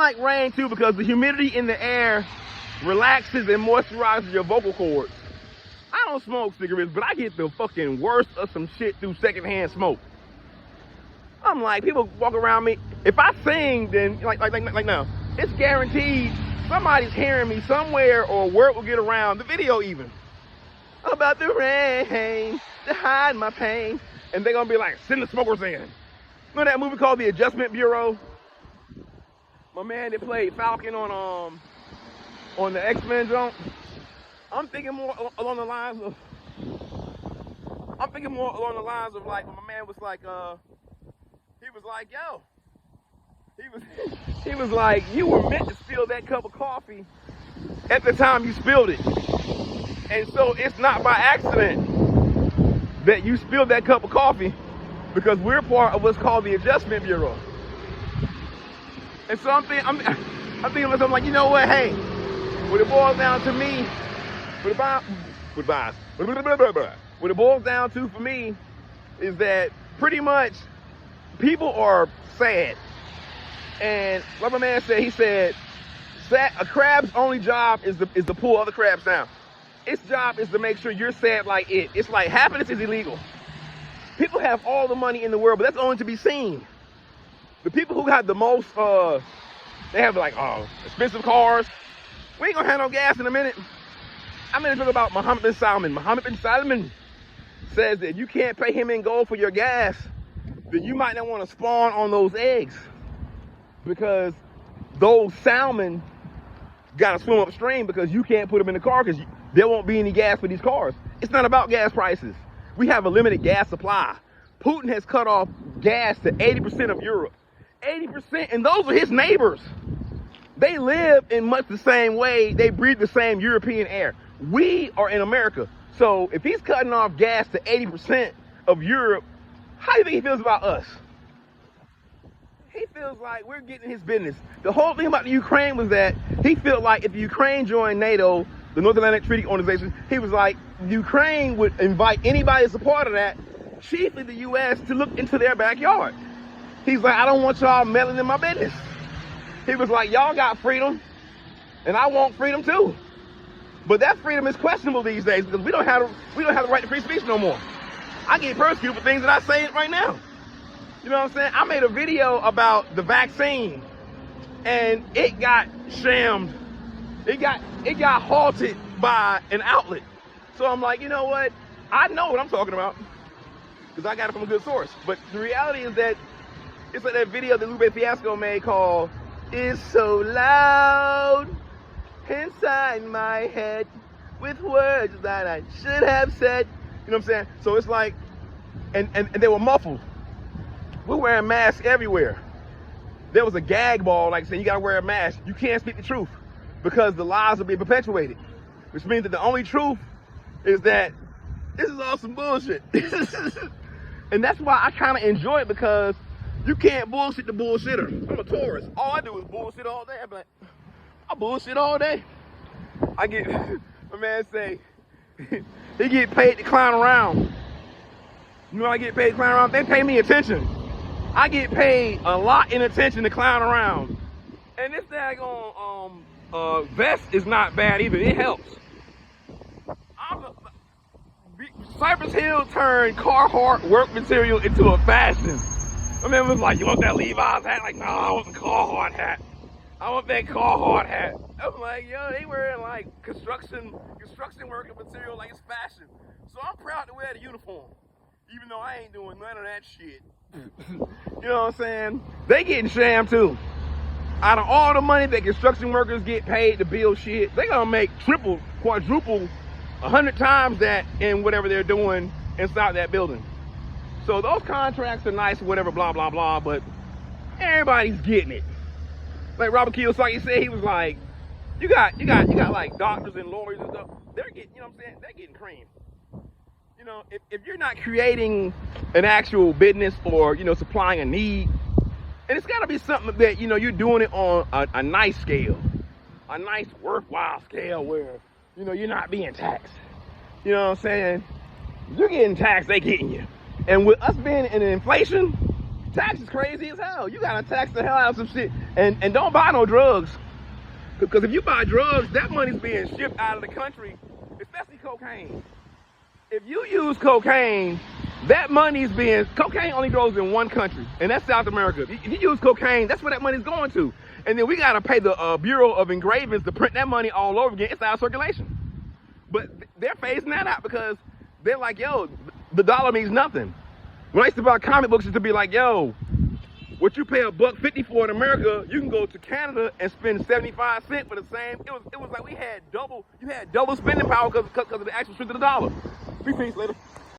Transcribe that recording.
like rain too because the humidity in the air relaxes and moisturizes your vocal cords. I don't smoke cigarettes, but I get the fucking worst of some shit through secondhand smoke. I'm like, people walk around me. If I sing, then like now, it's guaranteed somebody's hearing me somewhere or word will get around the video even. About the rain to hide my pain. And they're gonna be like, send the smokers in. You know that movie called The Adjustment Bureau? My man that played Falcon on the X-Men jump. I'm thinking more along the lines of like when my man was like, he was like, yo, he was like, you were meant to spill that cup of coffee at the time you spilled it. And so it's not by accident that you spilled that cup of coffee, because we're part of what's called the Adjustment Bureau. And so I'm thinking I'm like, you know what, hey, when it boils down to me, what it boils down to for me is that pretty much people are sad. And like my man said, he said, a crab's only job is to pull other crabs down. Its job is to make sure you're sad like it. It's like happiness is illegal. People have all the money in the world, but that's only to be seen. The people who got the most, they have like expensive cars. We ain't gonna have no gas in a minute. I'm gonna talk about Mohammed bin Salman. Mohammed bin Salman says that if you can't pay him in gold for your gas, then you might not want to spawn on those eggs, because those salmon gotta swim upstream because you can't put them in the car because there won't be any gas for these cars. It's not about gas prices. We have a limited gas supply. Putin has cut off gas to 80% of Europe. 80%, and those are his neighbors. They live in much the same way. They breathe the same European air. We are in America. So if he's cutting off gas to 80% of Europe, how do you think he feels about us? He feels like we're getting his business. The whole thing about the Ukraine was that he felt like if Ukraine joined NATO, the North Atlantic Treaty Organization, he was like, Ukraine would invite anybody that's a part of that, chiefly the U.S., to look into their backyard. He's like, I don't want y'all meddling in my business. He was like, y'all got freedom, and I want freedom too. But that freedom is questionable these days because we don't have the right to free speech no more. I get persecuted for things that I say right now. You know what I'm saying? I made a video about the vaccine, and it got shammed. It got halted by an outlet. So I'm like, you know what? I know what I'm talking about because I got it from a good source. But the reality is that it's like that video that Lupe Fiasco made called "It's So Loud Inside My Head with Words That I Should Have Said." You know what I'm saying? So it's like, and they were muffled. We're wearing masks everywhere. There was a gag ball like saying you gotta wear a mask. You can't speak the truth because the lies are being perpetuated, which means that the only truth is that this is all some bullshit. And that's why I kind of enjoy it, because you can't bullshit the bullshitter. I'm a Taurus. All I do is bullshit all day. I'm like, I bullshit all day. I get, my man say, he get paid to clown around. You know I get paid to clown around? They pay me attention. I get paid a lot in attention to clown around. And this daggone vest is not bad either. It helps. Cypress Hill turned Carhartt work material into a fashion. My man was like, you want that Levi's hat? Like, no, I want the Carhartt hat. I want that Carhartt hat. I'm like, yo, they wearing like construction worker material like it's fashion. So I'm proud to wear the uniform, even though I ain't doing none of that shit. You know what I'm saying? They getting shammed too. Out of all the money that construction workers get paid to build shit, they gonna make triple, quadruple, 100 times that in whatever they're doing inside that building. So those contracts are nice, whatever, blah, blah, blah, but everybody's getting it. Like Robert Kiyosaki said, he was like, you got like doctors and lawyers and stuff, they're getting, you know what I'm saying? They're getting cream. You know, if you're not creating an actual business or, you know, supplying a need, and it's gotta be something that, you know, you're doing it on a nice scale, a nice worthwhile scale where, you know, you're not being taxed. You know what I'm saying? You're getting taxed, they getting you. And with us being in inflation, tax is crazy as hell. You gotta tax the hell out of some shit. And don't buy no drugs. Because if you buy drugs, that money's being shipped out of the country, especially cocaine. If you use cocaine, that money's being, cocaine only grows in one country, and that's South America. If you use cocaine, that's where that money's going to. And then we gotta pay the Bureau of Engravings to print that money all over again. It's out of circulation. But they're phasing that out because they're like, yo, the dollar means nothing. When I used to buy comic books, it used to be like, yo, what you pay $1.50 for in America, you can go to Canada and spend 75 cents for the same. It was like you had double spending power because of the actual strength of the dollar. Peace later.